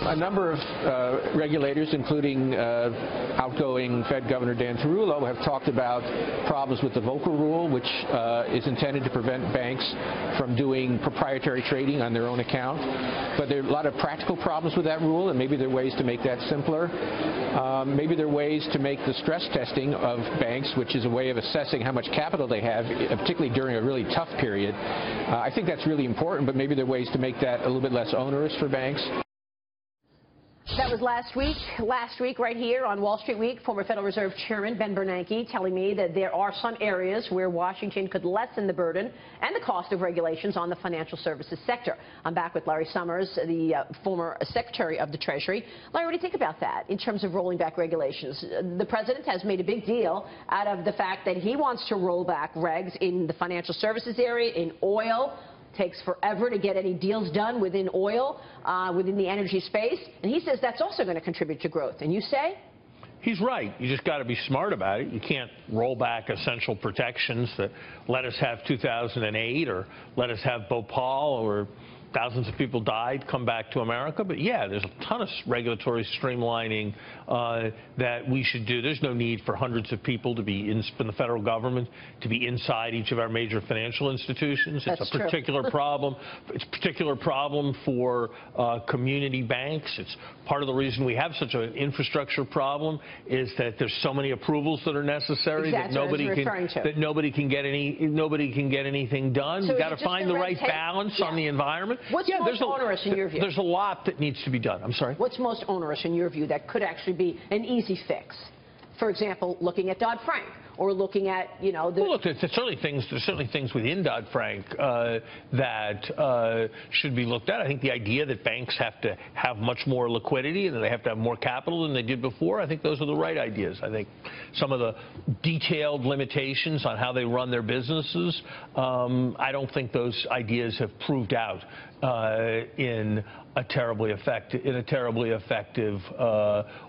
A number of regulators, including outgoing Fed Governor Dan Tarullo, have talked about problems with the Volcker Rule, which is intended to prevent banks from doing proprietary trading on their own account. But there are a lot of practical problems with that rule, and maybe there are ways to make that simpler. Maybe there are ways to make the stress testing of banks, which is a way of assessing how much capital they have, particularly during a really tough period. I think that's really important, but maybe there are ways to make that a little bit less onerous for banks. That was last week. Last week, right here on Wall Street Week, former Federal Reserve Chairman Ben Bernanke telling me that there are some areas where Washington could lessen the burden and the cost of regulations on the financial services sector. I'm back with Larry Summers, the former Secretary of the Treasury. Larry, what do you think about that in terms of rolling back regulations? The president has made a big deal out of the fact that he wants to roll back regs in the financial services area, in oil. Takes forever to get any deals done within oil, within the energy space. And he says that's also going to contribute to growth. And you say? He's right. You just got to be smart about it. You can't roll back essential protections that let us have 2008 or let us have Bhopal or thousands of people died, come back to America. But yeah, there's a ton of regulatory streamlining that we should do. There's no need for hundreds of people to be in the federal government to be inside each of our major financial institutions. It's a particular problem. It's a particular problem for community banks. It's part of the reason we have such an infrastructure problem is that there's so many approvals that are necessary that nobody can get anything done. So you got to find the right balance on the environment. What's most onerous in your view? There's a lot that needs to be done. I'm sorry? What's most onerous in your view that could actually be an easy fix? For example, looking at Dodd-Frank or looking at, you know, the... Well, look, there's certainly things within Dodd-Frank that should be looked at. I think the idea that banks have to have much more liquidity and that they have to have more capital than they did before, I think those are the right ideas. I think some of the detailed limitations on how they run their businesses, I don't think those ideas have proved out in a terribly effective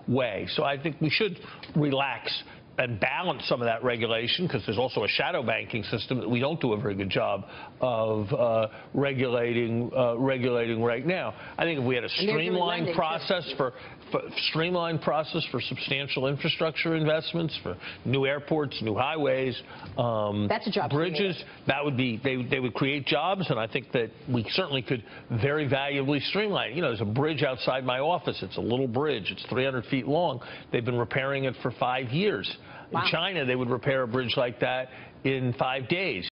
way. So I think we should relax and balance some of that regulation, because there's also a shadow banking system that we don't do a very good job of regulating right now. I think if we had a streamlined process for substantial infrastructure investments, for new airports, new highways, that's a job bridges, that would be they would create jobs, and I think that we certainly could very valuably streamline. You know, there's a bridge outside my office. It's a little bridge. It's 300 feet long. They've been repairing it for 5 years. Wow. In China, they would repair a bridge like that in 5 days.